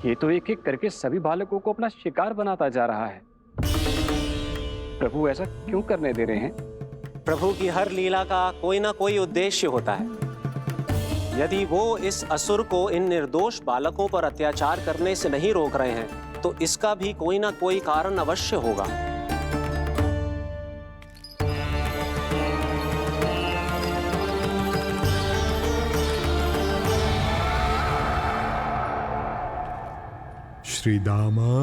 ये तो एक एक करके सभी बालकों को अपना शिकार बनाता जा रहा है। प्रभु ऐसा क्यों करने दे रहे हैं? प्रभु की हर लीला का कोई ना कोई उद्देश्य होता है। यदि वो इस असुर को इन निर्दोष बालकों पर अत्याचार करने से नहीं रोक रहे हैं, तो इसका भी कोई ना कोई कारण अवश्य होगा। श्री दामा,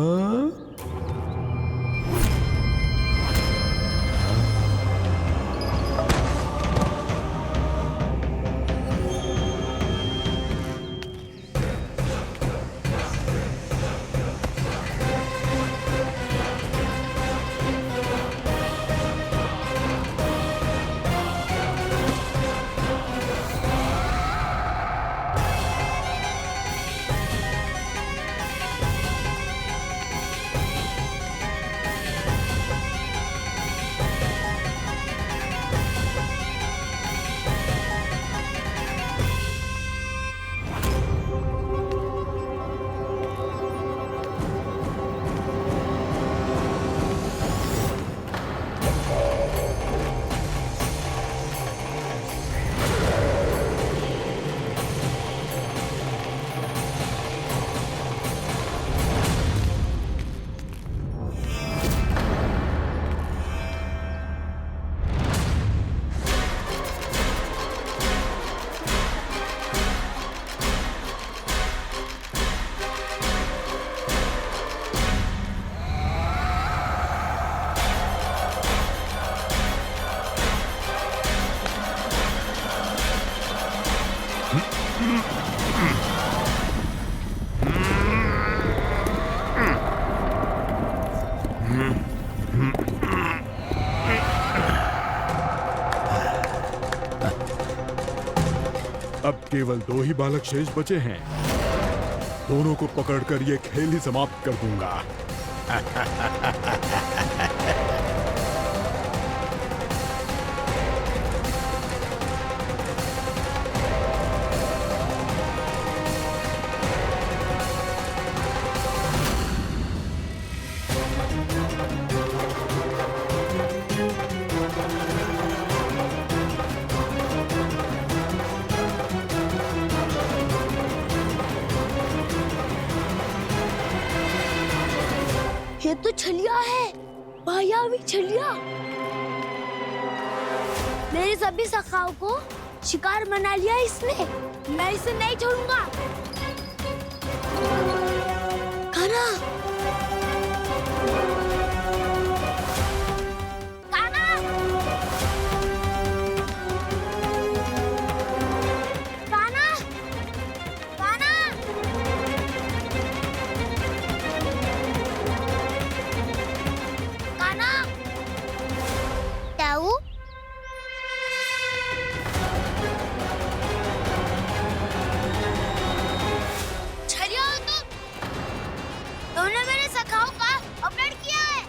अब केवल 2 ही बालक शेष बचे हैं। दोनों को पकड़कर ये खेल ही समाप्त कर दूंगा। ये तो छलिया है, मायावी छलिया। मेरे सभी सखाओं को शिकार बना लिया इसने। मैं इसे नहीं छोड़ूंगा। कान्हा, कान्हा, कान्हा, कान्हा। कान्हा, ताऊ, छलिया हो तुम? तुमने मेरे सखाओं का अपहरण किया है।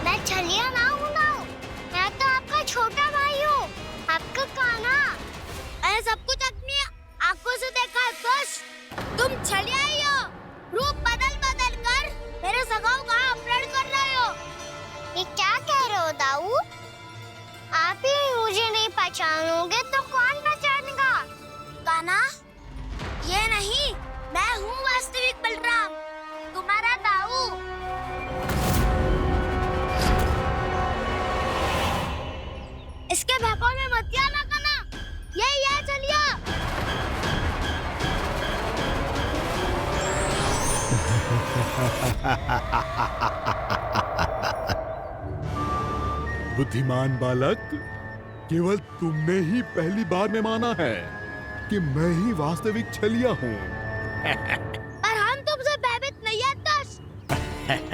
मैं छलिया ना हूँ ना, मैं तो आपका छोटा भाई हूँ, आपका कान्हा। मैंने सब कुछ अपनी आंखों से देखा है। बस तुम छलिया ही हो। रूप बदल बदल कर मेरे सखाओं का अपहरण कर रहे हो। ये क्या कह रहे हो दाऊ? आप ही मुझे नहीं पहचानोगे तो कौन पहचानेगा? कान्हा, ये नहीं, मैं हूँ वास्तविक बलराम, तुम्हारा दाऊ। इसके भौकाल में मत आना कान्हा, ये चलिए। बुद्धिमान बालक, केवल तुमने ही पहली बार में माना है कि मैं ही वास्तविक छलिया हूँ। पर हम तुमसे भयभीत नहीं है दस।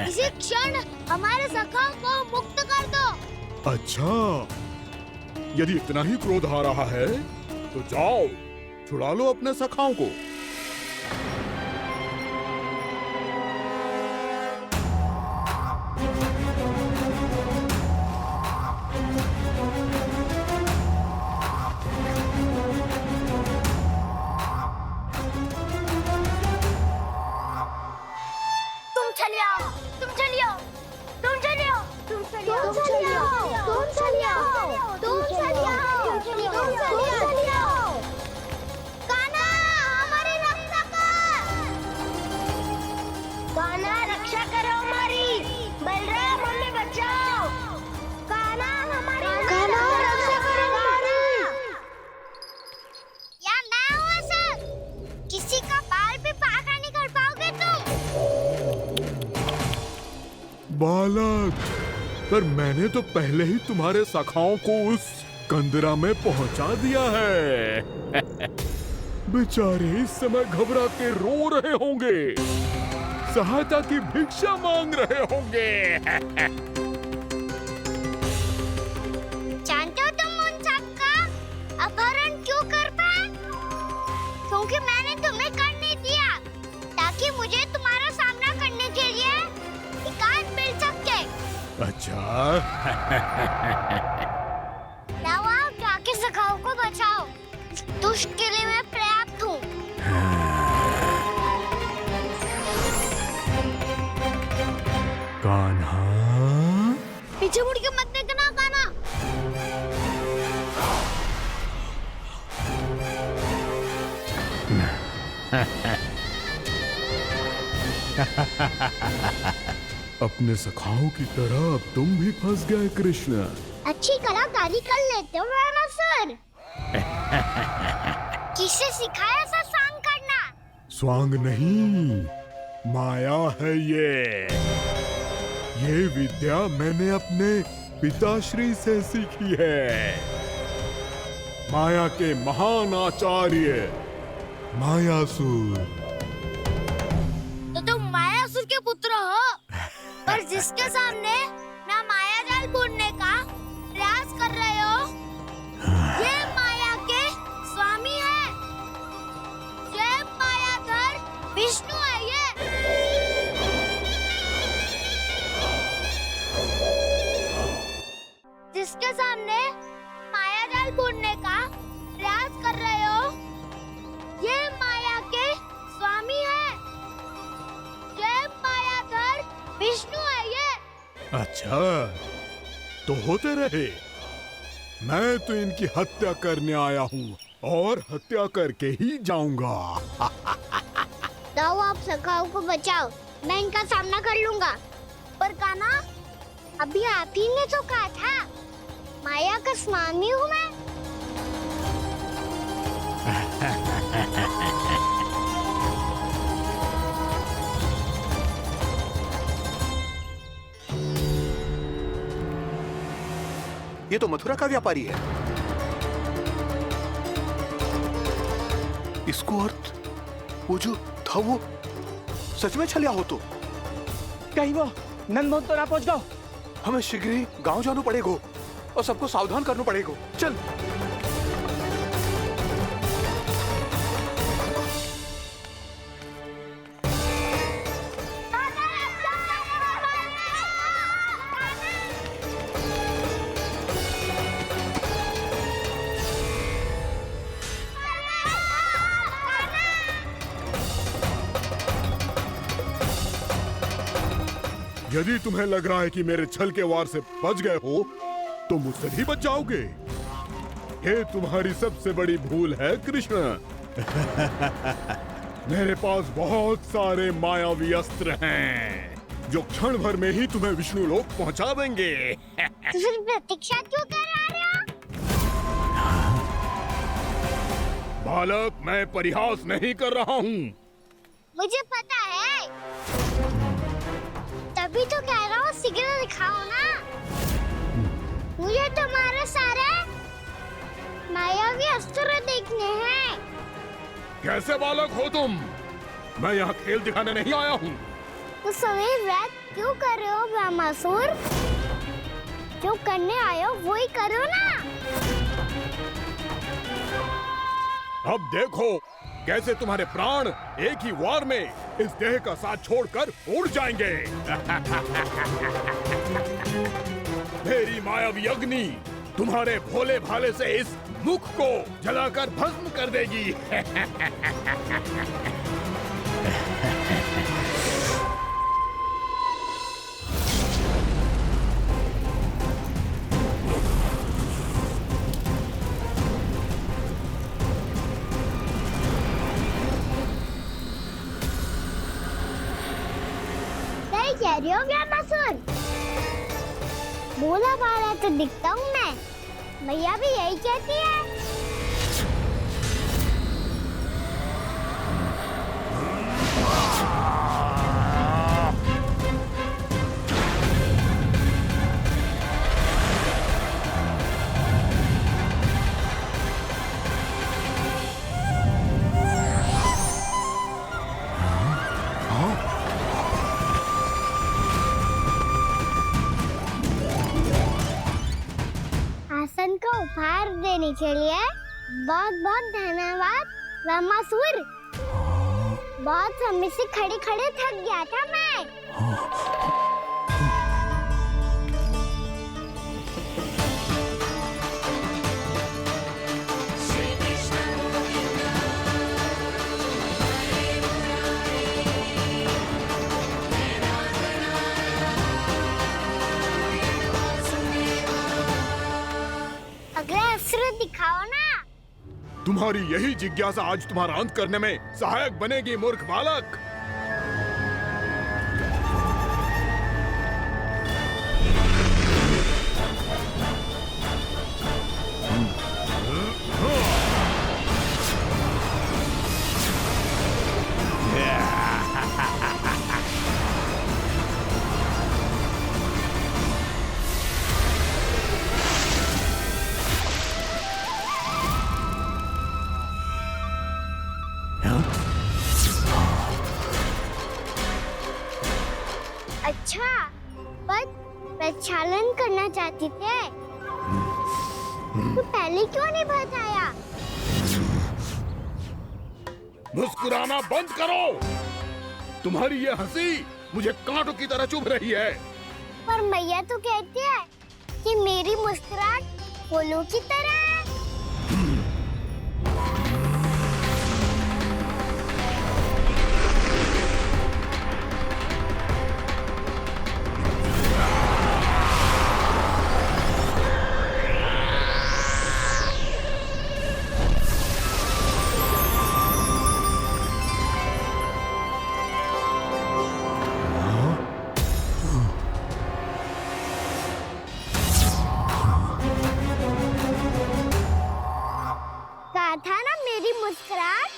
इसी क्षण हमारे सखाओं को मुक्त कर दो। अच्छा, यदि इतना ही क्रोध आ रहा है तो जाओ, छुड़ा लो अपने सखाओं को। बालक, पर मैंने तो पहले ही तुम्हारे सखाओं को उस कंदरा में पहुंचा दिया है। बेचारे इस समय घबरा के रो रहे होंगे, सहायता की भिक्षा मांग रहे होंगे। जानते हो तुम उन सबका अपहरण क्यों कर पाए? क्योंकि मैंने तुम्हें कर नहीं दिया, ताकि मुझे तुम्हारा सामना करने के लिए हिकायत मिल सके। अच्छा। जाओ आप जाके सखाओ को बचाओ। इस दुष्ट के लिए मैं पर्याप्त हूँ। कान्हा, पीछे मुड़ के मत देखना कान्हा। अपने सखाओं की तरह अब तुम भी फंस गए कृष्ण। अच्छी कलाकारी कर लेते हो सर। किसे सिखाया ऐसा स्वांग करना? स्वांग नहीं, माया है ये विद्या मैंने अपने पिताश्री से सीखी है। माया के महान आचार्य मायासुर। तो तुम मायासुर के पुत्र हो, पर जिसके सामने ना माया जाल बुनने का प्रयास कर रहे हो, ये माया के स्वामी है। ये मायाधर विष्णु है। ये जिसके सामने माया जाल बुनने का प्रयास कर रहे हो, ये माया के स्वामी है। ये मायाधर विष्णु है। ये अच्छा, तो होते रहे। मैं तो इनकी हत्या करने आया हूँ और हत्या करके ही जाऊंगा। जाओ आप सखाओं को बचाओ, मैं इनका सामना कर लूंगा। पर कान्हा, अभी आप ही ने तो कहा था माया का स्वामी हूँ मैं। ये तो मथुरा का व्यापारी है। इसको अर्थ वो जो था वो सच में छलिया हो तो कहीं वो नंदमोहन तो ना पहुंच गो। हमें शीघ्र ही गांव जाना पड़ेगा और सबको सावधान करना पड़ेगा। चल। यदि तुम्हें लग रहा है कि मेरे छल के वार से बच गए हो, तो मुझसे भी बच जाओगे। ये तुम्हारी सबसे बड़ी भूल है कृष्ण। मेरे पास बहुत सारे मायावी अस्त्र हैं, जो क्षण भर में ही तुम्हें विष्णु लोक पहुंचा देंगे। तो फिर प्रतीक्षा क्यों कर रहे हो? बालक, मैं परिहास नहीं कर रहा हूँ। मुझे पता है, तभी तो कह रहा हूँ शीघ्र दिखाओ ना। मुझे तुम्हारे सारे मायावी अस्त्र देखने हैं। कैसे बालक हो तुम? मैं यहाँ खेल दिखाने नहीं आया हूँ। तो समय व्यर्थ क्यों कर रहे हो ब्रह्मासुर? जो करने आए हो वही करो ना। अब देखो कैसे तुम्हारे प्राण एक ही वार में इस देह का साथ छोड़कर उड़ जाएंगे। मेरी मायावी अग्नि तुम्हारे भोले भाले से इस मुख को जलाकर भस्म कर देगी। सही कह रही हो ब्रह्मासुर। भोला भाला तो दिखता हूँ मैं, मैया भी यही कहती है। चलिए बहुत बहुत धन्यवाद रामासुर। बहुत समय से खड़े खड़े थक गया था मैं। अगला अस्त्र दिखाओ ना। तुम्हारी यही जिज्ञासा आज तुम्हारा अंत करने में सहायक बनेगी मूर्ख बालक। अच्छा, पर प्रक्षालन करना चाहती थे तो पहले क्यों नहीं बताया? मुस्कुराना बंद करो। तुम्हारी ये हंसी मुझे कांटों की तरह चुभ रही है। पर मैया तो कहती है कि मेरी मुस्कुराहट फूलों की तरह है। कहा था ना मेरी मुस्कुराहट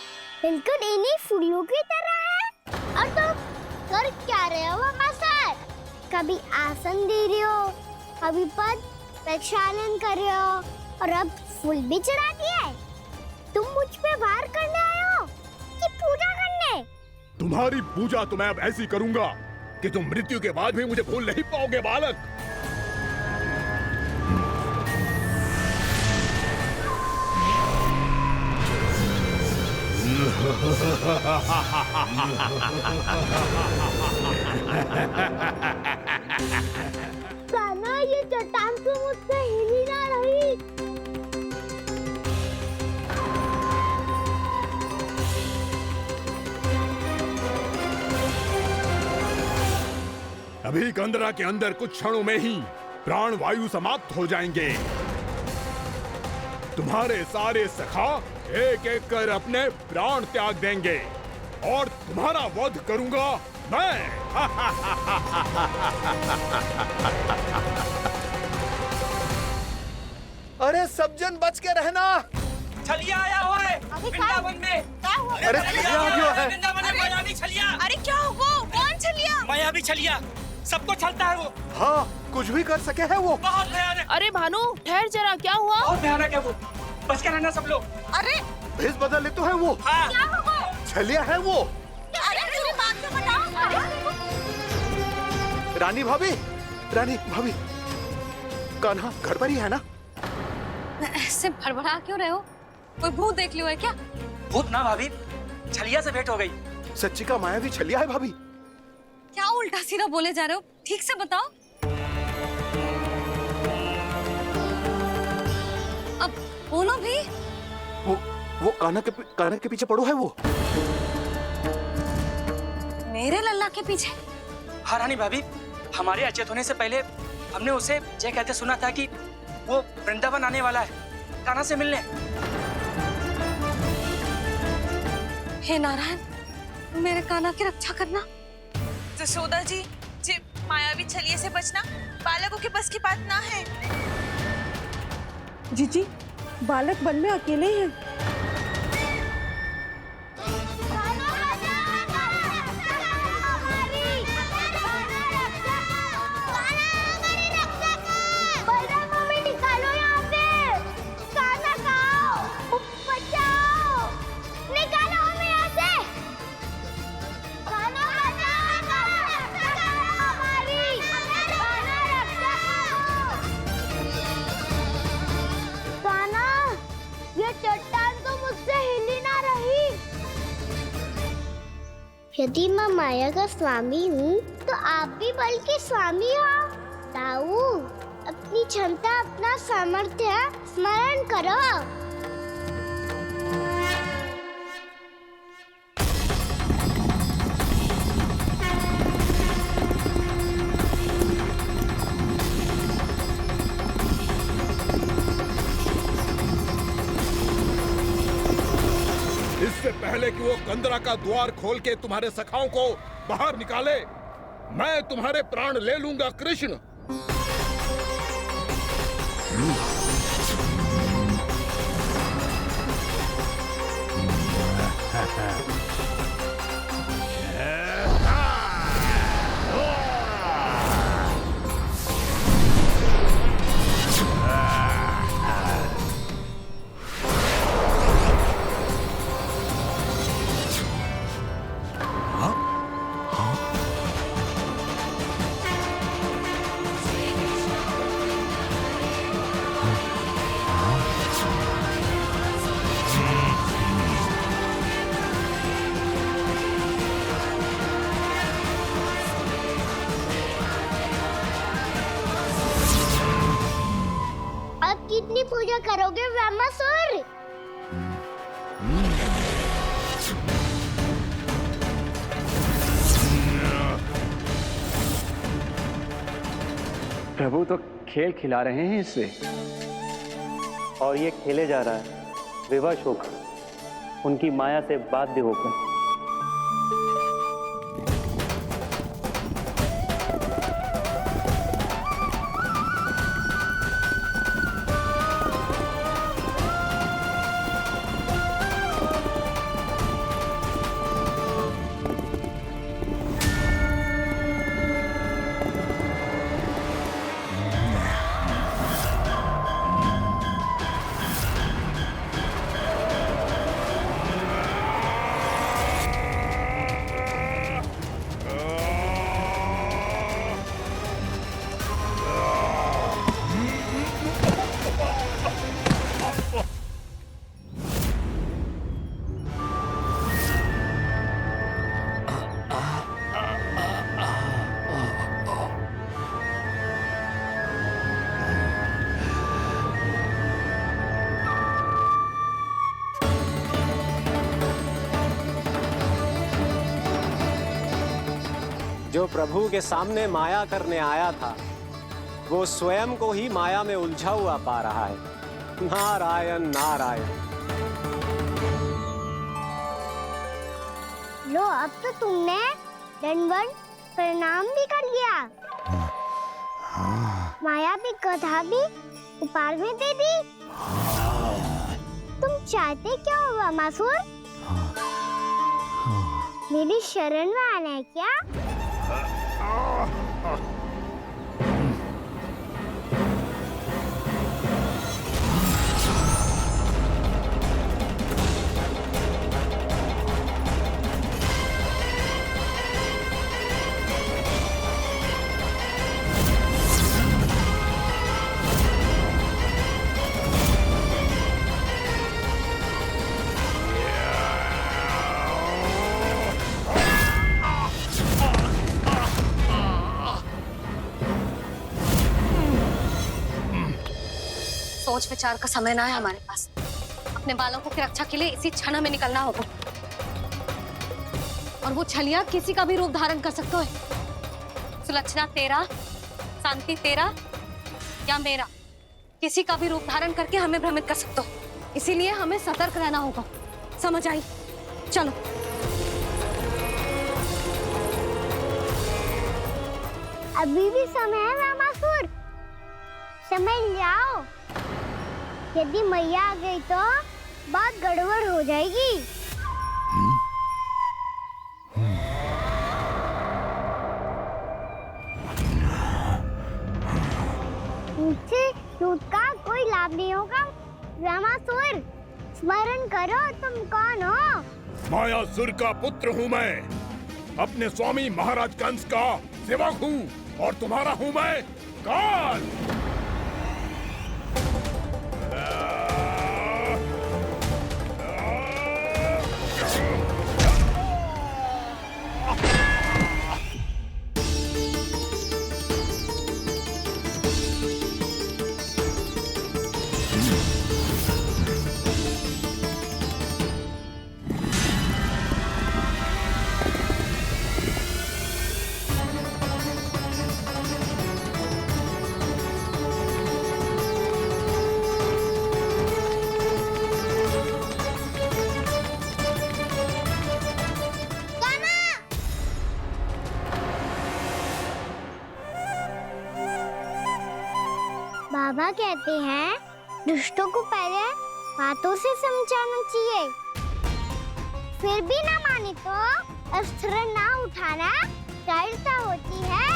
बिल्कुल इन्हीं फूलों की तरह है। और तुम कर क्या रहे हो सर? कभी आसन दे रहे हो, कभी पद प्रक्षालन कर रहे हो और अब फूल भी चढ़ा दिए। तुम मुझ पे वार करने आए हो कि पूजा करने? तुम्हारी पूजा तो मैं अब ऐसी करूंगा कि तुम मृत्यु के बाद भी मुझे भूल नहीं पाओगे बालक। कान्हा, ये चट्टान तो मुझसे हिल ही ना रही। अभी कंदरा के अंदर कुछ क्षणों में ही प्राण वायु समाप्त हो जाएंगे। तुम्हारे सारे सखा एक एक कर अपने प्राण त्याग देंगे और तुम्हारा वध करूंगा मैं। अरे सब जन बच के रहना। छलिया आया हुआ है वृंदावन में। अरे छलिया आ गया है। वृंदावन में मायावी छलिया। अरे क्या हुआ? कौन छलिया? मायावी छलिया, सबको छलता है वो। हाँ, कुछ भी कर सके है वो। बहुत भयानक। अरे भानु ठहर जरा, क्या हुआ? बहुत भयानक है वो, बच के रहना सब लोग। अरे भेष बदल ले तो है वो। हाँ। क्या हुआ? छलिया है वो। अरे मेरी बात तो बताओ। रानी भाभी, रानी भाभी, कान्हा घर पर ही है ना? ऐसे भड़बड़ा क्यों रहे हो? कोई भूत देख लियो है क्या? भूत ना भाभी, छलिया से भेंट हो गई। सच्ची का मायावी छलिया है भाभी। क्या उल्टा सीधा बोले जा रहे हो? ठीक से बताओ। अब बोलो भी। वो कान्हा के पीछे पड़ो है वो। मेरे लल्ला के पीछे? हाँ रानी भाभी, हमारे अचेत होने से पहले हमने उसे ये कहते सुना था कि वो वृंदावन आने वाला है कान्हा से मिलने। हे नारायण, मेरे कान्हा की रक्षा करना। जसोदा जी, मायावी छलिए से बचना बालकों के बस की बात ना है। जीजी, बालक वन में अकेले हैं। यदि मैं माया का स्वामी हूँ तो आप भी बल के स्वामी हो। ताऊ, अपनी क्षमता, अपना सामर्थ्य स्मरण करो। इससे पहले कि वो कंदरा का द्वार खोल के तुम्हारे सखाओं को बाहर निकाले, मैं तुम्हारे प्राण ले लूंगा कृष्ण। अब कितनी पूजा करोगे ब्रह्मासुर? प्रभु तो खेल खिला रहे हैं इससे। और ये खेले जा रहा है विवश होकर, उनकी माया से बाध्य होकर। जो प्रभु के सामने माया करने आया था, वो स्वयं को ही माया में उलझा हुआ पा रहा है। नारायण नारायण। लो, अब तो तुमने दंडवत प्रणाम भी कर लिया। माया भी, कथा भी उपहार में दे दी। तुम चाहते क्या हो ब्रह्मासुर? मेरी शरण में आना है क्या? सोच विचार का समय ना है हमारे पास। अपने बालकों की रक्षा के लिए इसी क्षण में निकलना होगा। और वो छलिया किसी का भी रूप धारण कर सकता है। सुलक्षणा तेरा, शांति तेरा या मेरा, किसी का भी रूप धारण करके हमें भ्रमित कर सकते हो। इसीलिए हमें सतर्क रहना होगा। समझ आई? चलो। अभी भी समय है ब्रह्मासुर, समझ जाओ। यदि मैया आ गई तो बात गड़बड़ हो जाएगी। मुझसे झूठ का कोई लाभ नहीं होगा। ब्रह्मासुर, स्मरण करो तुम कौन हो। मायासुर का पुत्र हूँ मैं, अपने स्वामी महाराज कंस का सेवक हूँ, और तुम्हारा हूँ मैं काल। बाबा कहते हैं दुष्टों को पहले बातों से समझाना चाहिए, फिर भी ना माने तो अस्त्र ना उठाना दृढ़ता होती है।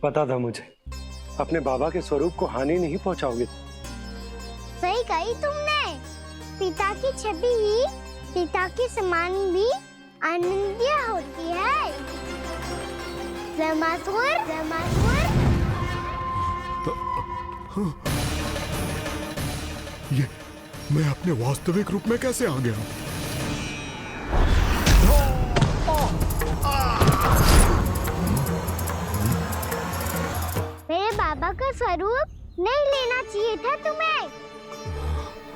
पता था मुझे, अपने बाबा के स्वरूप को हानि नहीं पहुंचाओगे। सही कही तुमने। पिता की छवि ही पिता के समान भी आनंदीय होती है। ब्रह्मासुर, ब्रह्मासुर। ये मैं अपने वास्तविक रूप में कैसे आ गया? मेरे बाबा का स्वरूप नहीं लेना चाहिए था तुम्हें।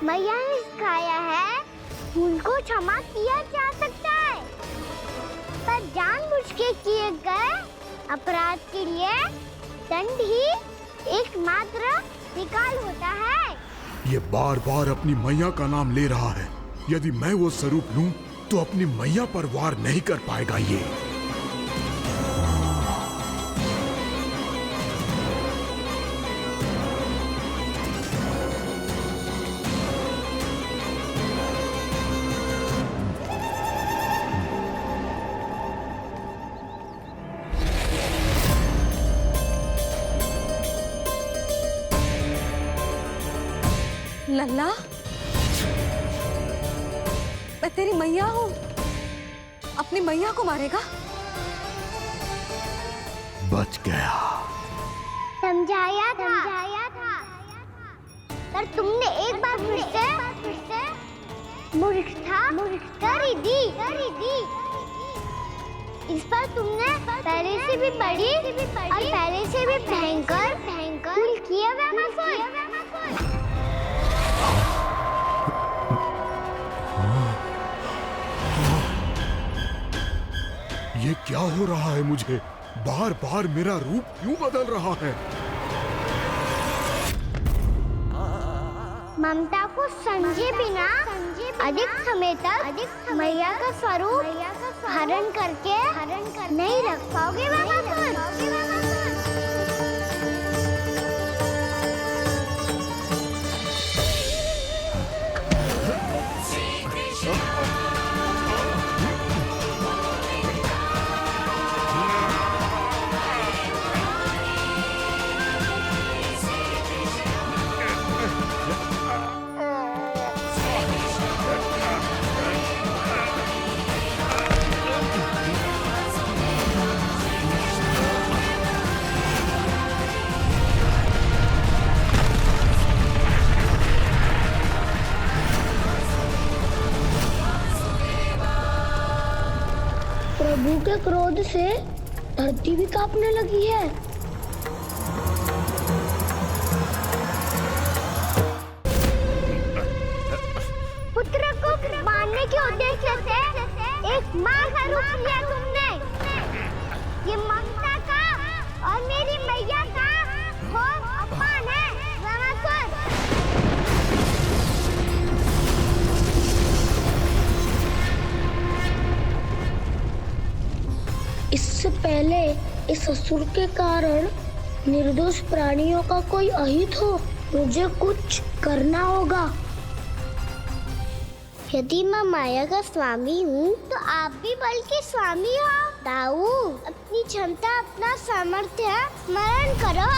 मैया ने सिखाया है भूल को क्षमा किया जा सकता है, पर जानबूझ के किए गए अपराध के लिए दंड ही एकमात्र विकल्प होता है। ये बार बार अपनी मैया का नाम ले रहा है। यदि मैं वो स्वरूप लूं तो अपनी मैया पर वार नहीं कर पाएगा ये। लल्ला, मैं तेरी मैया हूँ, अपनी मैया को मारेगा? बच गया। समझाया था, पर तुमने एक बार फिर से मूर्खता कर ही दी। इस पर तुमने पहले से भी बड़ी और पहले से भी भयंकर भूल किया ब्रह्मासुर। ये क्या हो रहा है मुझे? बार बार मेरा रूप क्यों बदल रहा है? ममता को समझे बिना अधिक समय तक मैया का स्वरूप हरण करके नहीं रख पाओगे ब्रह्मासुर। प्रभु के क्रोध से धरती भी कांपने लगी है। पुत्र को मारने के उद्देश्य से एक मां का रूप लिया तुमने। ये ममता का और मेरी मैया का घोर अपमान है ब्रह्मासुर। इससे पहले इस असुर के कारण निर्दोष प्राणियों का कोई अहित हो, मुझे कुछ करना होगा। यदि मैं माया का स्वामी हूँ तो आप भी बल के स्वामी हो। दाऊ, अपनी क्षमता, अपना सामर्थ्य स्मरण करो।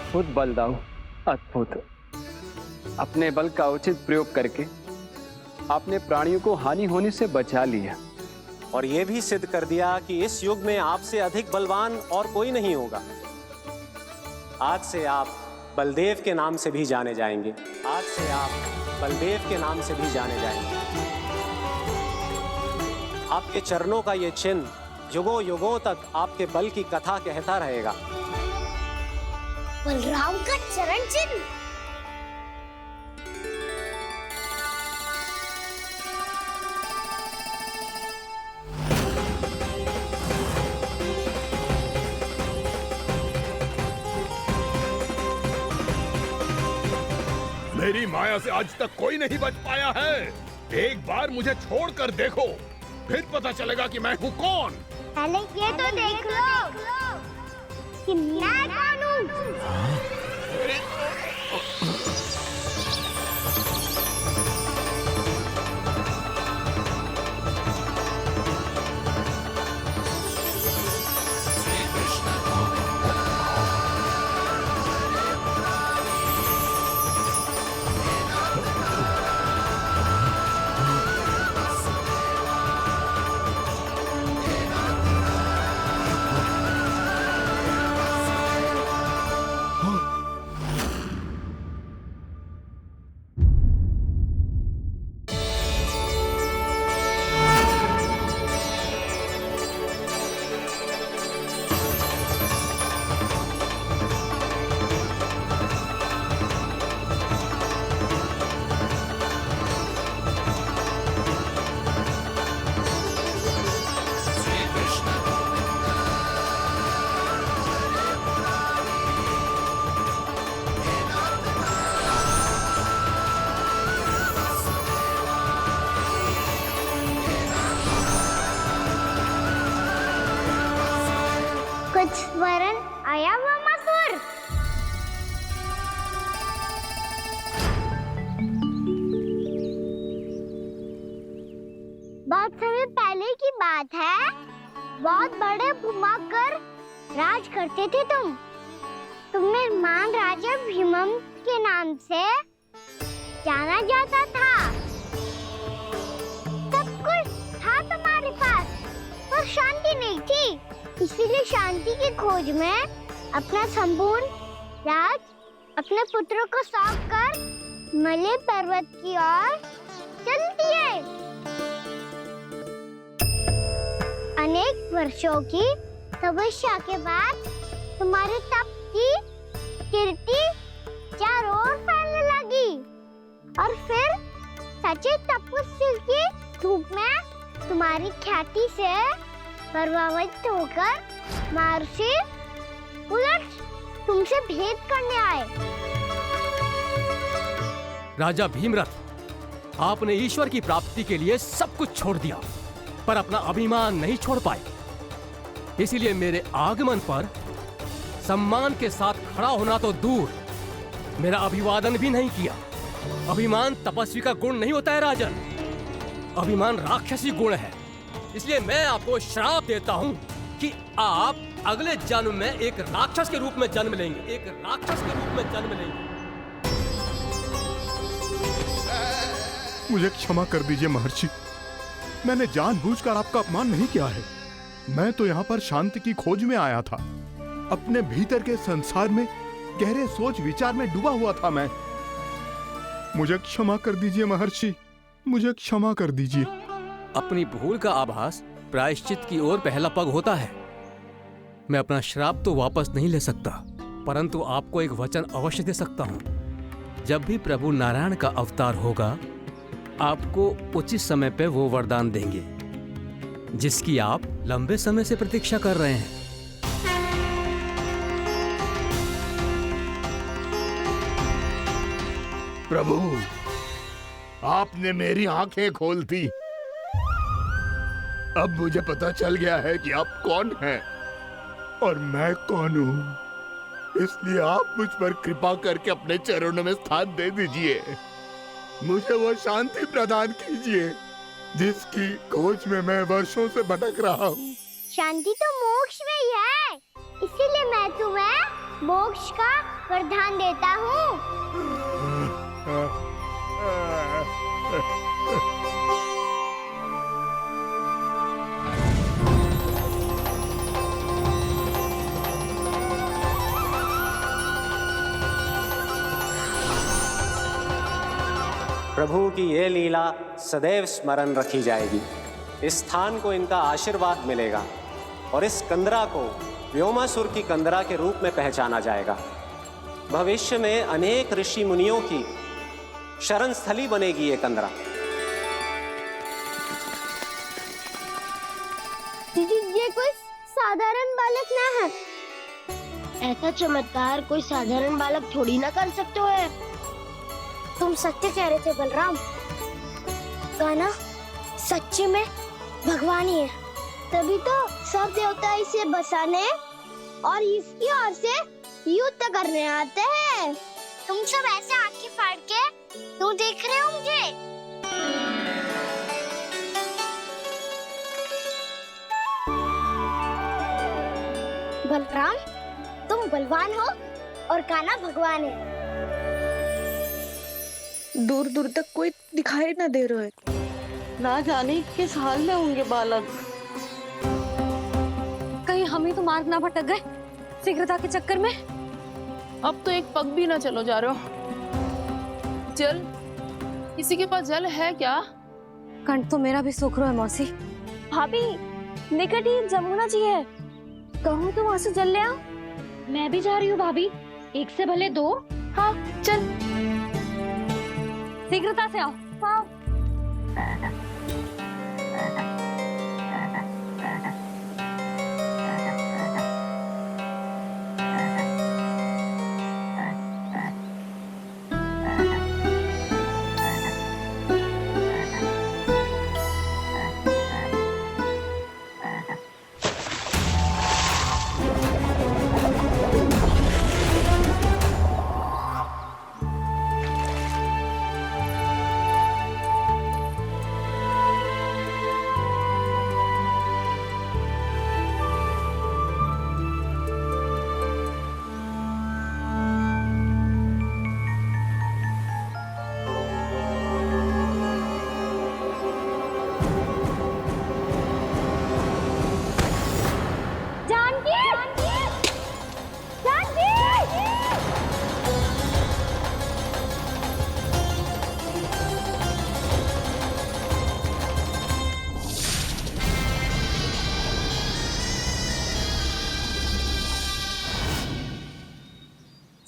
अद्भुत बलदाऊ, अद्भुत। अपने बल का उचित प्रयोग करके आपने प्राणियों को हानि होने से बचा लिया और ये भी सिद्ध कर दिया कि इस युग में आपसे अधिक बलवान और कोई नहीं होगा। आज से आप बलदेव के नाम से भी जाने जाएंगे। आज से आप बलदेव के नाम से भी जाने जाएंगे। आपके चरणों का ये चिन्ह युगों युगों तक आपके बल की कथा कहता रहेगा। बलराम का चरण चिन्ह। मेरी माया से आज तक कोई नहीं बच पाया है। एक बार मुझे छोड़कर देखो, फिर पता चलेगा कि मैं हूँ कौन। पहले ये तो देख लो कि मैं कौन हूँ। कुछ वरन आया हुआ मसूर। बहुत समय पहले की बात है। बहुत बड़े भूमाकर राज करते थे तुम्हें मान राजा भीमम के नाम से जाना जाता था। सब कुछ था तुम्हारे पास, पर शांति नहीं थी। इसीलिए शांति की खोज में अपना संपूर्ण राज अपने पुत्रों को सौंप कर मलय पर्वत की ओर चल दिए। अनेक वर्षों की तपस्या के बाद तुम्हारे तप की कीर्ति चारों ओर फैलने लगी और फिर सच्चे तपस्वी की धूप में तुम्हारी ख्याति से प्रभावित होकर महर्षि उलट तुमसे भेंट करने आए। राजा भीमरथ, आपने ईश्वर की प्राप्ति के लिए सब कुछ छोड़ दिया, पर अपना अभिमान नहीं छोड़ पाए। इसीलिए मेरे आगमन पर सम्मान के साथ खड़ा होना तो दूर, मेरा अभिवादन भी नहीं किया। अभिमान तपस्वी का गुण नहीं होता है राजन, अभिमान राक्षसी गुण है। इसलिए मैं आपको श्राप देता हूँ कि आप अगले जन्म में एक राक्षस के रूप में जन्म लेंगे, एक राक्षस के रूप में जन्म लेंगे। मुझे क्षमा कर दीजिए महर्षि, मैंने जानबूझकर आपका अपमान नहीं किया है। मैं तो यहाँ पर शांति की खोज में आया था। अपने भीतर के संसार में गहरे सोच विचार में डूबा हुआ था मैं। मुझे क्षमा कर दीजिए महर्षि, मुझे क्षमा कर दीजिए। अपनी भूल का आभास प्रायश्चित की ओर पहला पग होता है। मैं अपना श्राप तो वापस नहीं ले सकता, परंतु आपको एक वचन अवश्य दे सकता हूँ। जब भी प्रभु नारायण का अवतार होगा, आपको उचित समय पे वो वरदान देंगे जिसकी आप लंबे समय से प्रतीक्षा कर रहे हैं। प्रभु, आपने मेरी आंखें खोल दी। अब मुझे पता चल गया है कि आप कौन हैं और मैं कौन हूँ। इसलिए आप मुझ पर कृपा करके अपने चरणों में स्थान दे दीजिए। मुझे वो शांति प्रदान कीजिए जिसकी खोज में मैं वर्षों से भटक रहा हूँ। शांति तो मोक्ष में ही है, इसीलिए मैं तुम्हें मोक्ष का पर ध्यान देता हूँ। प्रभु की ये लीला सदैव स्मरण रखी जाएगी। इस स्थान को इनका आशीर्वाद मिलेगा और इस कंदरा को व्योमासुर की कंदरा के रूप में पहचाना जाएगा। भविष्य में अनेक ऋषि मुनियों की शरण स्थली बनेगी ये कंदरा। दीदी, ये कोई साधारण बालक ना है। ऐसा चमत्कार कोई साधारण बालक थोड़ी ना कर सकते है। तुम सत्य कह रहे थे बलराम। कान्हा सच्ची में भगवान ही है। तभी तो सब देवता इसे बसाने और इसकी ओर से युद्ध करने आते हैं। तुम सब ऐसे आंखें फाड़ के क्यों देख रहे हो मुझे? बलराम, तुम बलवान हो और कान्हा भगवान है। दूर दूर तक कोई दिखाई न दे रहा है। ना जाने किस हाल में होंगे बालक। कहीं हम ही तो मार्ग ना भटक गए शीघ्रता के चक्कर में। अब तो एक पग भी ना चलो जा रहे हो। जल, किसी के पास जल है क्या? कंठ तो मेरा भी सूख रहा है मौसी। भाभी, निकट ही जमुना जी है। कहूँ तो वहाँ से जल ले आओ। मैं भी जा रही हूँ भाभी, एक से भले दो। हाँ चल। शीघ्रता से आओ। हाँ।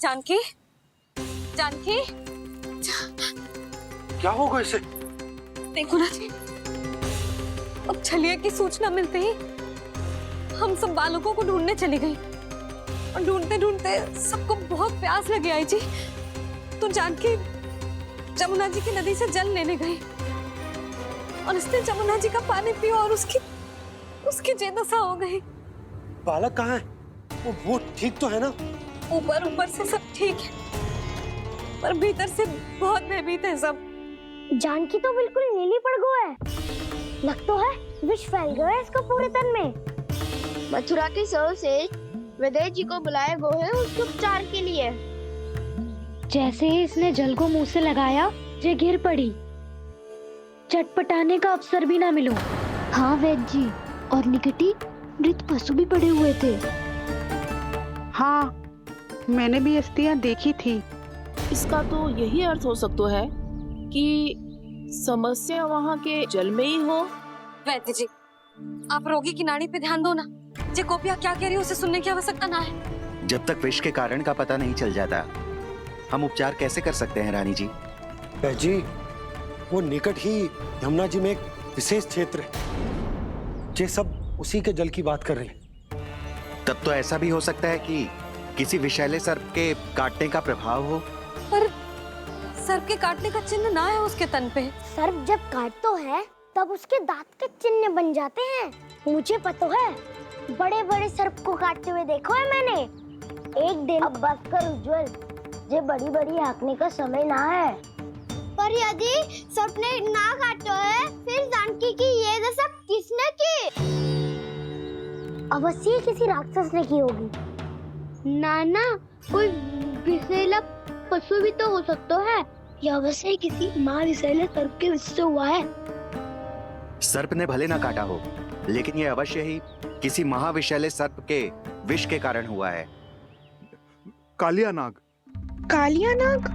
जानकी, जानकी, क्या होगा इसे? देखो ना जी, अब छलिया की सूचना मिलते ही हम सब बालकों को ढूंढने चली गई और ढूंढते ढूंढते सबको बहुत प्यास लगी आई जी। तो जानकी जमुना जी की नदी से जल लेने गई और उसने जमुना जी का पानी पिया और उसकी जेदशा हो गई। बालक कहाँ है? वो ठीक तो है ना? ऊपर से सब ठीक है पर भीतर से बहुत भयभीत है सब। जानकी तो बिल्कुल नीली पड़ गया है। लग तो है विष फैल गया है इसका पूरे तन में। मथुरा के सर्वश्रेष्ठ विदेह जी को बुलाए गए हैं उसके उपचार के लिए। जैसे ही इसने जल को मुंह से लगाया, ये गिर पड़ी। चटपटाने का अवसर भी ना मिलो। हाँ वैद्य जी, और निकटी मृत पशु भी पड़े हुए थे। हाँ, मैंने भी अस्थियां देखी थी। इसका तो यही अर्थ हो सकता है कि समस्या वहाँ के जल में ही हो। वैद्य जी, आप रोगी की नाड़ी पे ध्यान दो ना। जे गोपिया क्या कह रही है उसे सुनने की आवश्यकता ना है। जब तक विष के कारण का पता नहीं चल जाता, हम उपचार कैसे कर सकते हैं रानी जी? जी, वो निकट ही यमुना जी में एक विशेष क्षेत्र है। ये सब उसी के जल की बात कर रहे हैं। तब तो ऐसा भी हो सकता है कि किसी विषैले सर्प के काटने का प्रभाव हो। पर सर्प के काटने का चिन्ह ना है उसके तन पे। सर्प जब काटता है तब उसके दांत के चिन्ह बन जाते हैं। मुझे पता है, बड़े बड़े सर्प को काटते हुए देखो है मैंने। एक दिन अब बस कर उज्जवल, ये बड़ी बड़ी हाँकने का समय ना है। पर यदि सर्प ने ना काटा है, फिर जानकी की ये दशा किसने की? अवश्य किसी राक्षस ने की होगी। ना कोई विषैला पशु भी तो हो सकता है, या वैसे किसी महाविषैले सर्प के विष से हुआ है। सर्प ने भले ना काटा हो, लेकिन ये अवश्य ही किसी महाविषैले सर्प के विष के कारण हुआ है। कालिया नाग। कालिया नाग?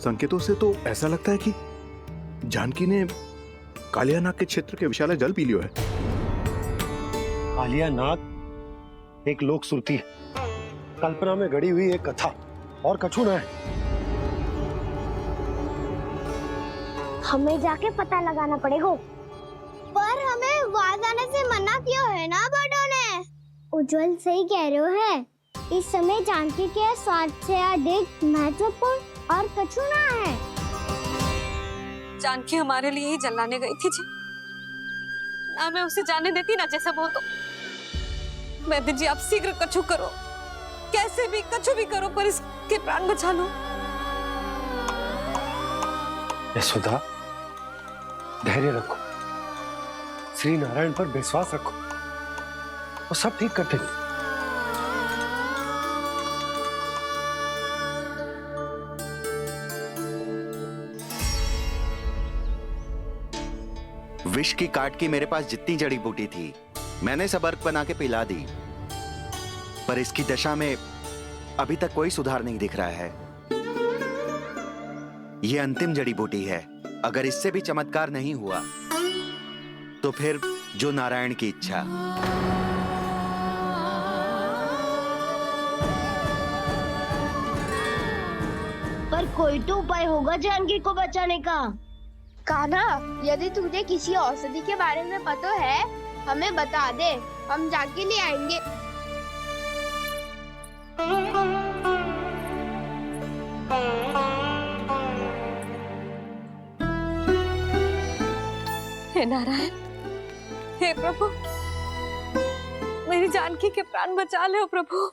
संकेतों से तो ऐसा लगता है कि जानकी ने कालिया नाग के क्षेत्र के विशाल जल पी लियो है। कालिया नाग एक लोक श्रुति है, कल्पना में गढ़ी हुई एक कथा, और कछु ना है। हमें जाके पता लगाना पड़ेगा। पर हमें वहां जाने से मना किया है ना बड़ों ने। उज्जवल सही कह रहे हो है, इस समय जानकी के स्वार्थ से अधिक महत्वपूर्ण और कछु ना है। जानकी हमारे लिए ही जलाने गई थी जी, ना मैं उसे जाने देती ना जैसा वो तो। वैद्य जी आप शीघ्र कछु करो, कैसे भी कछु भी करो, पर इसके प्राण बचा लो। यशोदा, धैर्य रखो, श्री नारायण पर विश्वास रखो, वो सब ठीक कर देंगे। विष की काट की मेरे पास जितनी जड़ी बूटी थी मैंने सब अर्क बना के पिला दी, पर इसकी दशा में अभी तक कोई सुधार नहीं दिख रहा है। यह अंतिम जड़ी बूटी है, अगर इससे भी चमत्कार नहीं हुआ तो फिर जो नारायण की इच्छा। पर कोई तो उपाय होगा जानकी को बचाने का। कान्हा, यदि तुझे किसी औषधि के बारे में पता है हमें बता दे, हम जाके ले आएंगे। हे नारायण, हे प्रभु, मेरी जानकी के प्राण बचा ले प्रभु।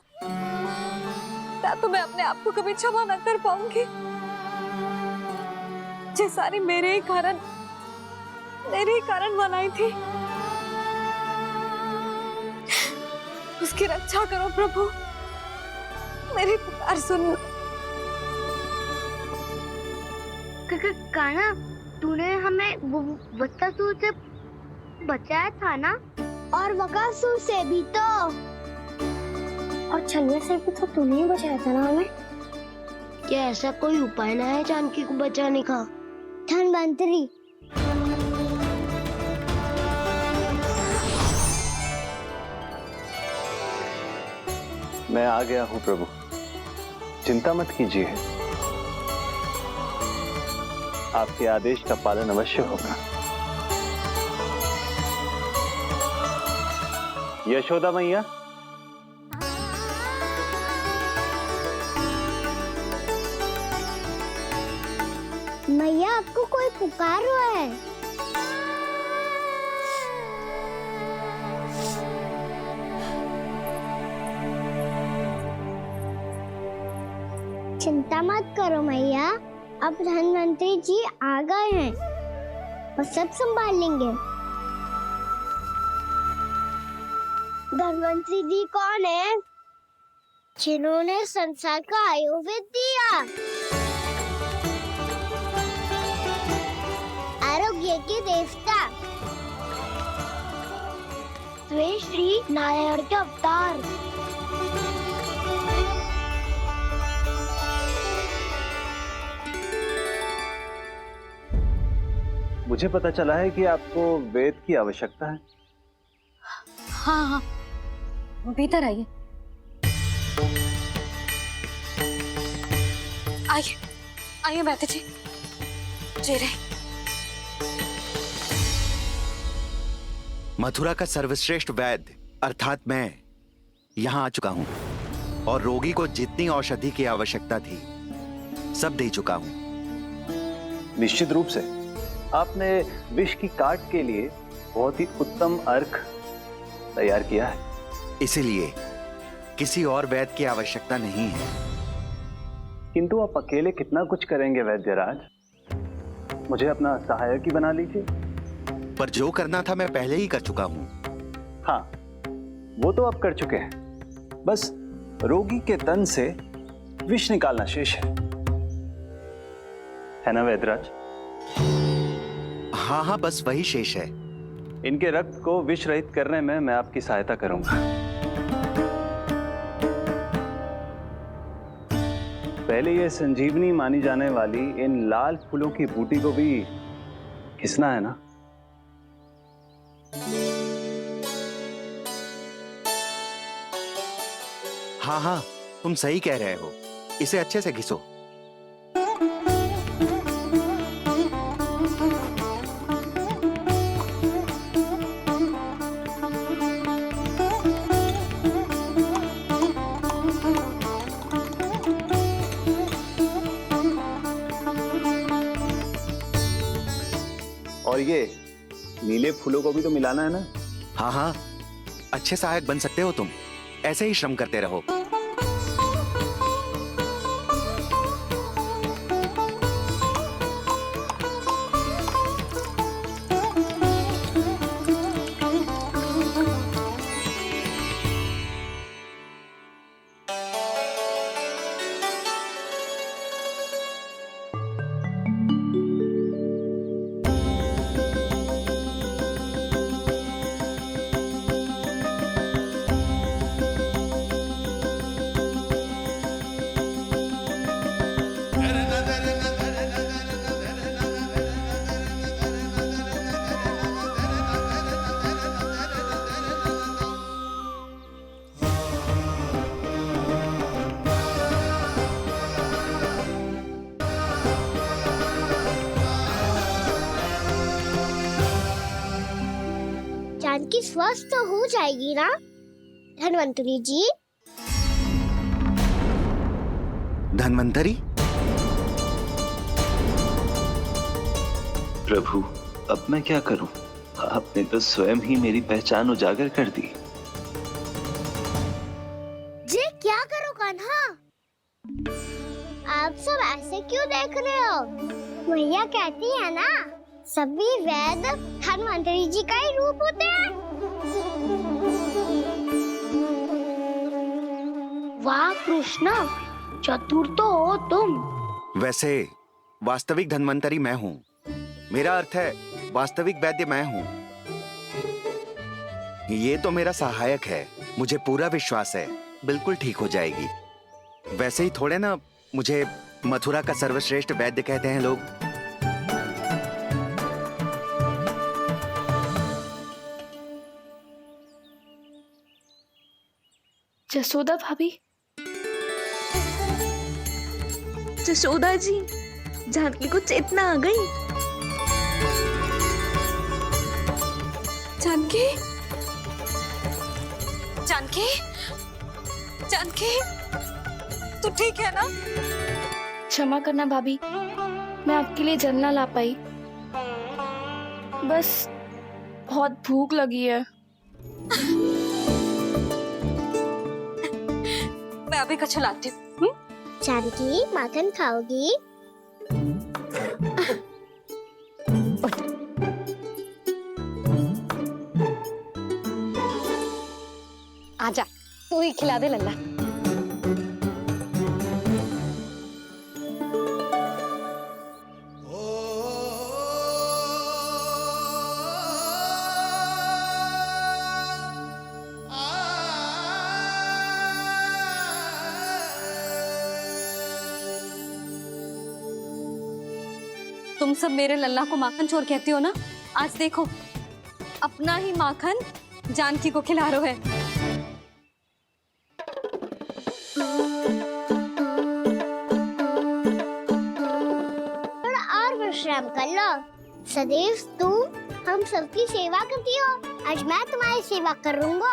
क्या तो मैं अपने आप को कभी क्षमा न कर पाऊंगी। ये सारी मेरे ही कारण बनाई थी। उसकी रक्षा करो प्रभु, मेरी पुकार सुनो। कान्हा, तूने हमें बकासुर से बचाया था ना? और बकासुर से भी तो, और छलिया से भी तो तूने ही बचाया था ना हमें। क्या ऐसा कोई उपाय ना है जानकी को बचाने का? धन्वंतरी, मैं आ गया हूं प्रभु, चिंता मत कीजिए, आपके आदेश का पालन अवश्य होगा। यशोदा मैया, मैया आपको कोई पुकार रहा है। चिंता मत करो मैया, अब धन्वंतरी जी आ गए हैं और सब संभाल लेंगे। धन्वंतरी जी कौन है? जिन्होंने संसार का आयुर्वेद दिया, आरोग्य के देवता, वे श्री नारायण के अवतार। मुझे पता चला है कि आपको वेद की आवश्यकता है। हाँ हाँ, भीतर आइए। आइए आइए वैद्य जी, जी रहे। मथुरा का सर्वश्रेष्ठ वैद्य अर्थात मैं यहां आ चुका हूं और रोगी को जितनी औषधि की आवश्यकता थी सब दे चुका हूं। निश्चित रूप से आपने विष की काट के लिए बहुत ही उत्तम अर्क तैयार किया है। इसीलिए किसी और वैद्य की आवश्यकता नहीं है। किंतु आप अकेले कितना कुछ करेंगे वैद्यराज? मुझे अपना सहायक ही बना लीजिए। पर जो करना था मैं पहले ही कर चुका हूं। हाँ, वो तो आप कर चुके हैं। बस रोगी के तन से विष निकालना शेष है ना वैद्यराज? हाँ हाँ, बस वही शेष है। इनके रक्त को विष रहित करने में मैं आपकी सहायता करूंगा। पहले ये संजीवनी मानी जाने वाली इन लाल फूलों की बूटी को भी घिसना है ना? हाँ हाँ, तुम सही कह रहे हो। इसे अच्छे से घिसो। और ये नीले फूलों को भी तो मिलाना है ना? हाँ हाँ, अच्छे सहायक बन सकते हो तुम। ऐसे ही श्रम करते रहो। जानकी स्वस्थ हो जाएगी ना धन्वंतरी जी? धन्वंतरी? प्रभु, अब मैं क्या करूं? आपने तो स्वयं ही मेरी पहचान उजागर कर दी। जी क्या करो कान्हा? आप सब ऐसे क्यों देख रहे हो? भैया कहती है ना, सभी वैद्य धन्वंतरी जी का ही रूप होते हैं। वाह कृष्णा, चतुर तो हो तुम। वैसे वास्तविक धन्वंतरी मैं हूँ। मेरा अर्थ है वास्तविक वैद्य मैं हूँ। ये तो मेरा सहायक है। मुझे पूरा विश्वास है बिल्कुल ठीक हो जाएगी। वैसे ही थोड़े ना मुझे मथुरा का सर्वश्रेष्ठ वैद्य कहते हैं लोग। जसोदा भाभी, जसोदा जी, जानकी को चेतना आ गई। जानकी, जानकी, जानकी, तू ठीक है ना? क्षमा करना भाभी, मैं आपके लिए जल ना ला पाई। बस बहुत भूख लगी है। मैं अभी कछु लाती हूँ। जानकी माखन खाओगी? आजा, तू ही खिला दे लल्ला। तुम सब मेरे लल्ला को माखन चोर कहती हो ना? आज देखो, अपना ही माखन जानकी को खिला रहे हैं। थोड़ा और विश्राम कर लो। सदैव तुम हम सबकी सेवा करती हो, आज मैं तुम्हारी सेवा करूंगा।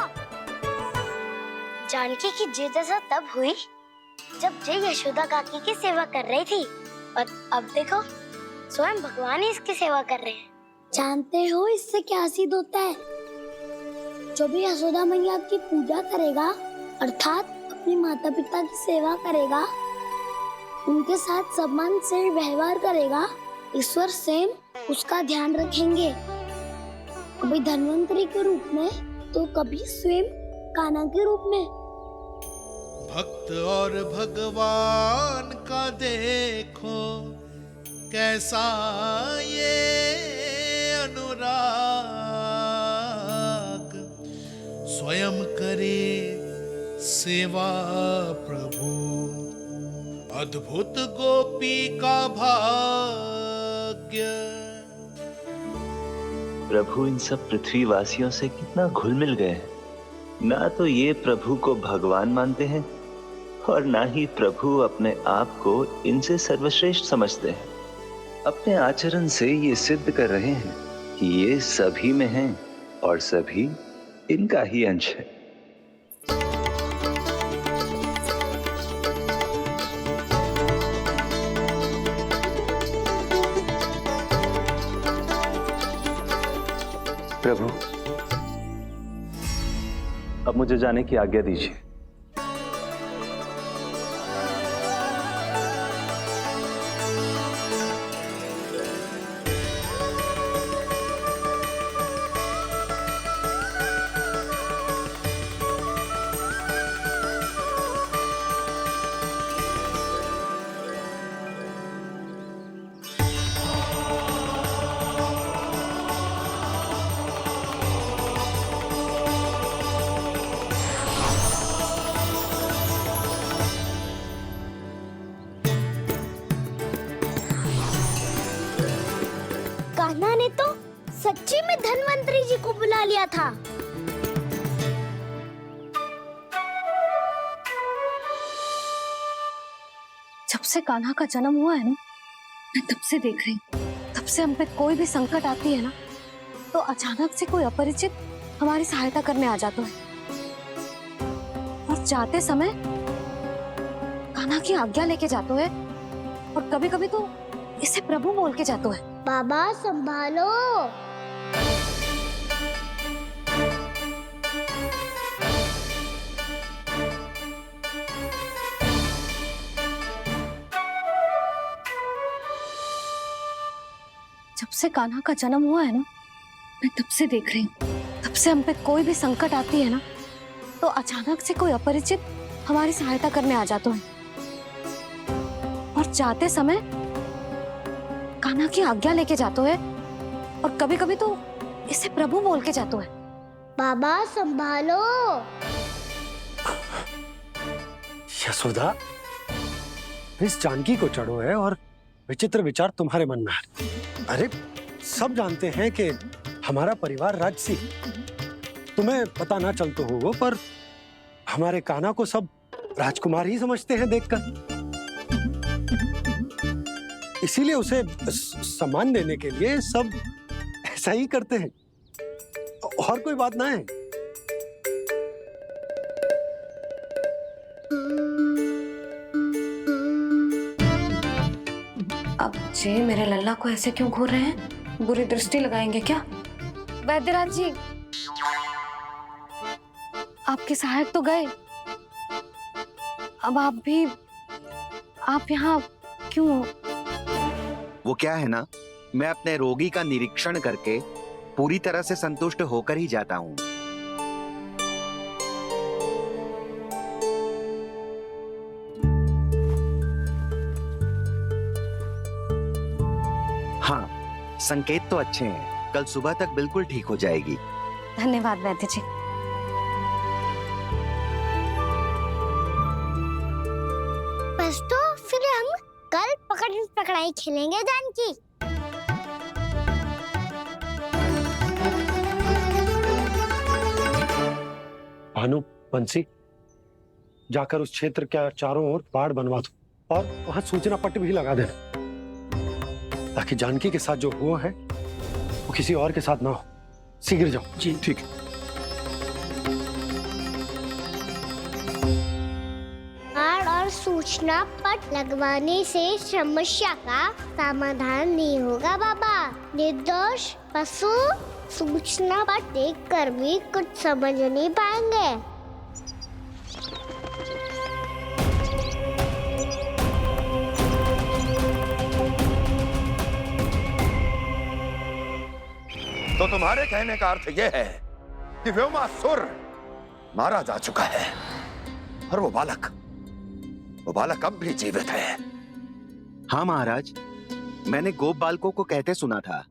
जानकी की जिज्ञासा तब हुई जब जय यशोदा काकी की सेवा कर रही थी, और अब देखो स्वयं भगवान ही इसकी सेवा कर रहे हैं। जानते हो इससे क्या सिद्ध होता है? जो भी यशोदा मैया की पूजा करेगा, अर्थात अपने माता पिता की सेवा करेगा, उनके साथ सम्मान से व्यवहार करेगा, ईश्वर स्वयं उसका ध्यान रखेंगे। कभी धन्वंतरी के रूप में तो कभी स्वयं कान्हा के रूप में। भक्त और भगवान का देखो कैसा ये अनुराग, स्वयं करे सेवा प्रभु, अद्भुत गोपी का भाग्य। प्रभु इन सब पृथ्वीवासियों से कितना घुल मिल गए हैं। ना तो ये प्रभु को भगवान मानते हैं और ना ही प्रभु अपने आप को इनसे सर्वश्रेष्ठ समझते हैं। अपने आचरण से ये सिद्ध कर रहे हैं कि ये सभी में हैं और सभी इनका ही अंश है। प्रभु, अब मुझे जाने की आज्ञा दीजिए। कान्हा ने तो सच्ची में धन्वंतरी जी को बुला लिया था। जब से कान्हा का जन्म हुआ है ना, मैं तब से देख रही हूँ, तब से हम पे कोई भी संकट आती है ना, तो अचानक से कोई अपरिचित हमारी सहायता करने आ जाता है। और जाते समय कान्हा की आज्ञा लेके जाते है, और कभी कभी तो इसे प्रभु बोल के जाते है। बाबा संभालो। जब से कान्हा का जन्म हुआ है ना, मैं तब से देख रही हूँ, तब से हम पे कोई भी संकट आती है ना, तो अचानक से कोई अपरिचित हमारी सहायता करने आ जाता है। और जाते समय कान्हा की आज्ञा लेके जाते है, और कभी कभी तो इसे प्रभु बोल के जाते है। बाबा संभालो। यशोदा, इस जानकी को चढ़ो है और विचित्र विचार तुम्हारे मन में है। अरे सब जानते हैं कि हमारा परिवार राजसी, तुम्हें पता ना चलता होगा, पर हमारे कान्हा को सब राजकुमार ही समझते हैं देखकर। इसीलिए उसे सम्मान देने के लिए सब ऐसा ही करते हैं, और कोई बात ना है। अब जी मेरे लल्ला को ऐसे क्यों घूर रहे हैं? बुरी दृष्टि लगाएंगे क्या? वैद्यराज जी, आपके सहायक तो गए, अब आप यहाँ क्यों हो? वो क्या है ना, मैं अपने रोगी का निरीक्षण करके पूरी तरह से संतुष्ट होकर ही जाता हूँ। हाँ, संकेत तो अच्छे हैं, कल सुबह तक बिल्कुल ठीक हो जाएगी। धन्यवाद वैद्य जी। बस तो फिर हम कल पकड़न पकड़ाई खेलेंगे जानकी। भानु, बंसी, जाकर उस क्षेत्र के चारों ओर बाड़ बनवा दो और वहां सूचना पट्ट भी लगा देना, ताकि जानकी के साथ जो हुआ है वो किसी और के साथ ना हो। शीघ्र जाओ। जी ठीक। बाड़ और सूचना पट लगवाने से समस्या का समाधान नहीं होगा बाबा। निर्दोष पशु सूचना पट देखकर भी कुछ समझ नहीं पाएंगे। तो तुम्हारे कहने का अर्थ यह है कि व्योमासुर मारा जा चुका है और वो बालक अब भी जीवित है। हाँ महाराज, मैंने गोप बालकों को कहते सुना था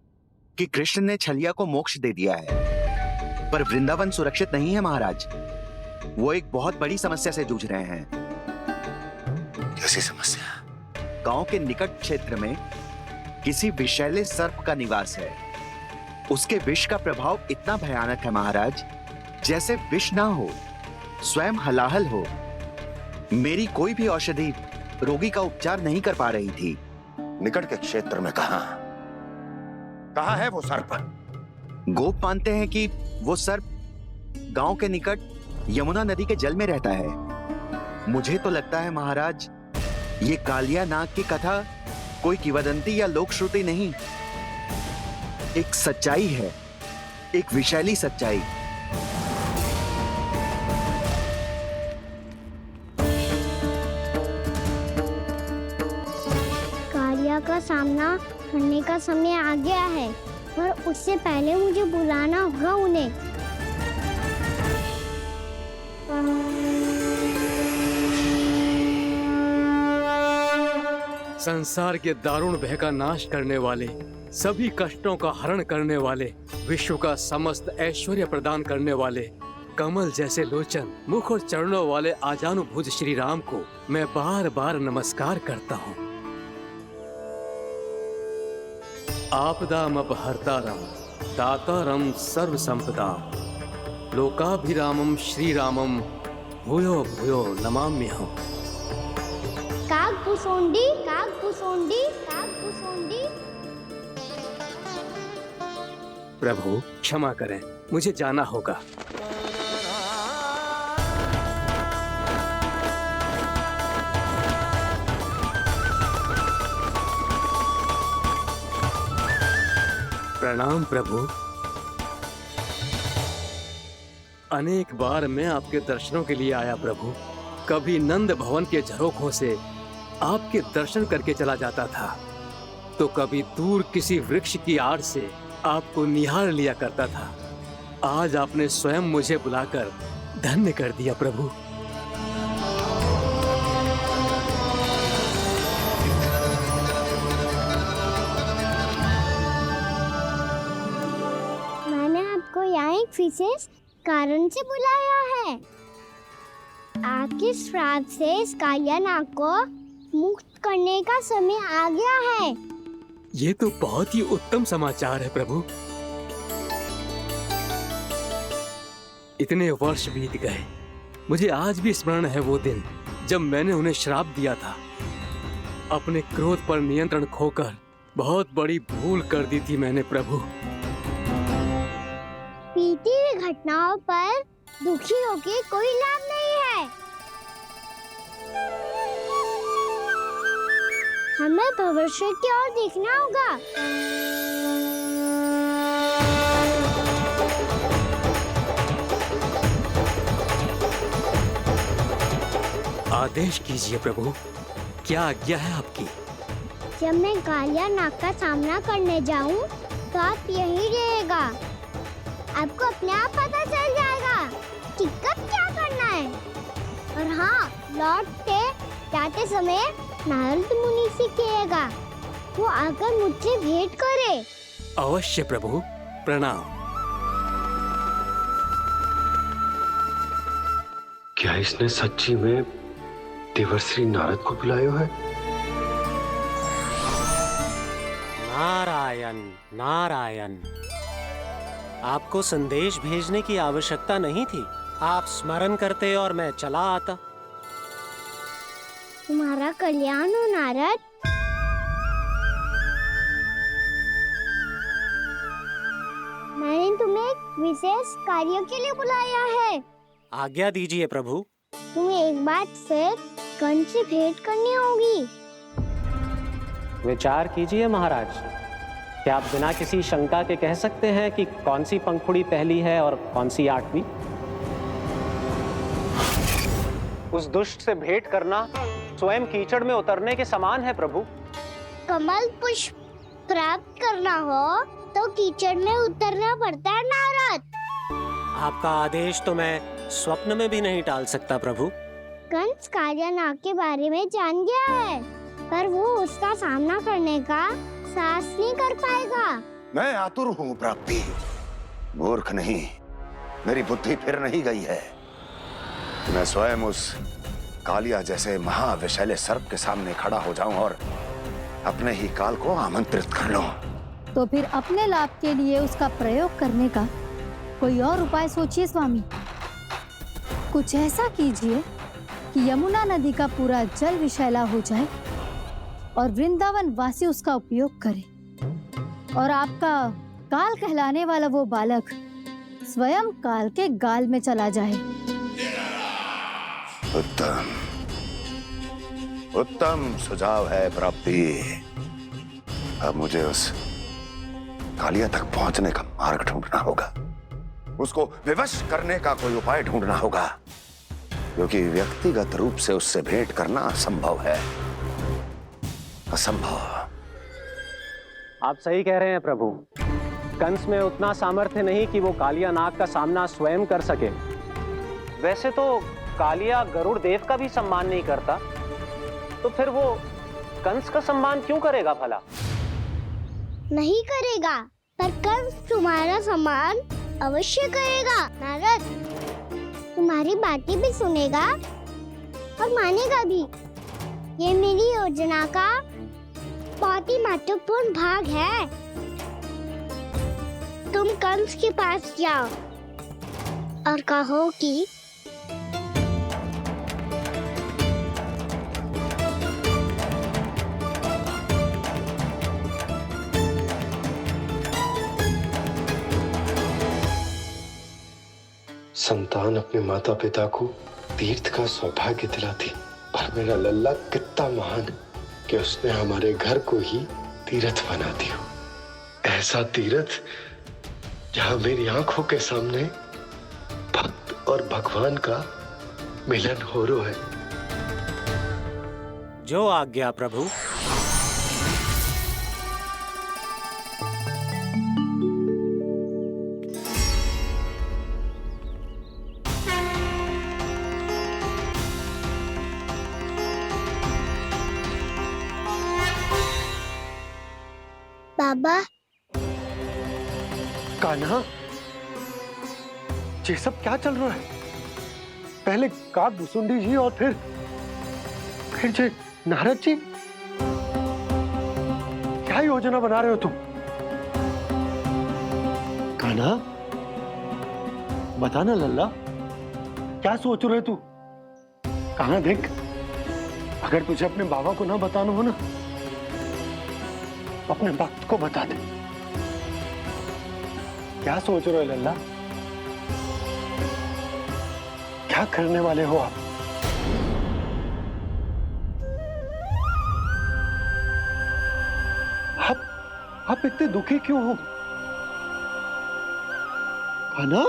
कि कृष्ण ने छलिया को मोक्ष दे दिया है, पर वृंदावन सुरक्षित नहीं है महाराज। वो एक बहुत बड़ी समस्या से जूझ रहे हैं। कैसी समस्या? गांव के निकट क्षेत्र में किसी विषैले सर्प का निवास है। उसके विष का प्रभाव इतना भयानक है महाराज, जैसे विष ना हो, स्वयं हलाहल हो। मेरी कोई भी औषधि रोगी का उपचार नहीं कर पा रही थी। निकट के क्षेत्र में कहाँ है वो सर्प? गोप मानते हैं कि वो सर्प गांव के निकट यमुना नदी के जल में रहता है। मुझे तो लगता है महाराज, ये कालिया नाग की कथा कोई किंवदंती या लोक श्रुति नहीं, एक सच्चाई है, एक विषैली सच्चाई। कालिया का सामना करने का समय आ गया है, पर उससे पहले मुझे बुलाना होगा उन्हें। संसार के दारुण भय का नाश करने वाले, सभी कष्टों का हरण करने वाले, विश्व का समस्त ऐश्वर्य प्रदान करने वाले, कमल जैसे लोचन, मुख और चरणों वाले आजानुभुज श्री राम को मैं बार बार नमस्कार करता हूँ। आपदामपहर्तारं दातारं सर्व संपदा लोकाभिरामं श्री रामं भूयो भूयो नमाम्यहम्। कागभूसोंडी, कागभूसोंडी, कागभूसोंडी। प्रभु क्षमा करें, मुझे जाना होगा। प्रणाम प्रभु। अनेक बार मैं आपके दर्शनों के लिए आया प्रभु। कभी नंद भवन के झरोखों से आपके दर्शन करके चला जाता था, तो कभी दूर किसी वृक्ष की आड़ से आपको निहार लिया करता था। आज आपने स्वयं मुझे बुलाकर धन्य कर दिया प्रभु। यहाँ एक विशेष कारण से बुलाया है। आपके श्राप से इस कालिया नाग को मुक्त करने का समय आ गया है। ये तो बहुत ही उत्तम समाचार है प्रभु। इतने वर्ष बीत गए, मुझे आज भी स्मरण है वो दिन जब मैंने उन्हें श्राप दिया था। अपने क्रोध पर नियंत्रण खोकर बहुत बड़ी भूल कर दी थी मैंने प्रभु। बीती हुई घटनाओं पर दुखी होके कोई लाभ नहीं है। हमें भविष्य की ओर देखना होगा। आदेश कीजिए प्रभु, क्या आज्ञा है आपकी? जब मैं कालिया नाग का सामना करने जाऊं, तो आप यही रहेगा। आपको अपने आप पता चल जाएगा कि कब क्या करना है। और हाँ, लौटते जाते समय नारद मुनि से कहिएगा, वो आकर मुझसे भेंट करे। अवश्य प्रभु, प्रणाम। क्या इसने सच्ची में देवर्षि नारद को बुलाया है? नारायण नारायण। आपको संदेश भेजने की आवश्यकता नहीं थी। आप स्मरण करते और मैं चला आता। तुम्हारा कल्याण हो नारद। मैंने तुम्हें एक विशेष कार्य के लिए बुलाया है। आज्ञा दीजिए प्रभु। तुम्हें एक बार फिर कंस से भेंट करनी होगी। विचार कीजिए महाराज। क्या आप बिना किसी शंका के कह सकते हैं कि कौन सी पंखुड़ी पहली है और कौन सी आठवीं? उस दुष्ट से भेंट करना स्वयं कीचड़ में उतरने के समान है प्रभु। कमल पुष्प प्राप्त करना हो तो कीचड़ में उतरना पड़ता है नारद। आपका आदेश तो मैं स्वप्न में भी नहीं टाल सकता प्रभु। कंस कालिया नाग के बारे में जान गया है, पर वो उसका सामना करने का साहस नहीं कर पाएगा। मैं आतुर हूँ प्राप्ति, मूर्ख नहीं। मेरी बुद्धि फिर नहीं गई है। मैं स्वयं उस कालिया जैसे महाविषैले सर्प के सामने खड़ा हो जाऊं और अपने ही काल को आमंत्रित कर लूं। तो फिर अपने लाभ के लिए उसका प्रयोग करने का कोई और उपाय सोचिए स्वामी। कुछ ऐसा कीजिए कि यमुना नदी का पूरा जल विषैला हो जाए और वृंदावन वासी उसका उपयोग करे, और आपका काल कहलाने वाला वो बालक स्वयं काल के गाल में चला जाए। उत्तम उत्तम सुझाव है प्राप्ति। अब मुझे उस कालिया तक पहुंचने का मार्ग ढूंढना होगा, उसको विवश करने का कोई उपाय ढूंढना होगा, क्योंकि व्यक्तिगत रूप से उससे भेंट करना असंभव है। असंभव। आप सही कह रहे हैं प्रभु। कंस में उतना सामर्थ्य नहीं कि वो कालिया नाग का सामना स्वयं कर सके। वैसे तो कालिया गरुड़ देव का भी सम्मान नहीं करता, तो फिर वो कंस का सम्मान क्यों करेगा भला? नहीं करेगा, पर कंस तुम्हारा सम्मान अवश्य करेगा। नारद तुम्हारी बातें भी सुनेगा और मानेगा भी। ये मेरी योजना का बहुत ही महत्वपूर्ण भाग है। तुम कंस के पास जाओ और कहो कि संतान अपने माता पिता को तीर्थ का सौभाग्य दिलाती, और मेरा लल्ला कितना महान कि उसने हमारे घर को ही तीर्थ बना दिया। ऐसा तीर्थ जहां मेरी आंखों के सामने भक्त और भगवान का मिलन हो रहा है। जो आज्ञा प्रभु। बाबा। कान्हा, ये सब क्या चल रहा है? पहले काग भुसुंडी जी और फिर जे नारद जी। क्या योजना बना रहे हो तुम? कान्हा, बताना लल्ला, क्या सोच रहे तू? कान्हा देख, अगर तुझे अपने बाबा को ना बताना हो ना, अपने भक्त को बता दे। क्या सोच रहे हो लल्ला? क्या करने वाले हो आप? आप इतने दुखी क्यों हो? कान्हा?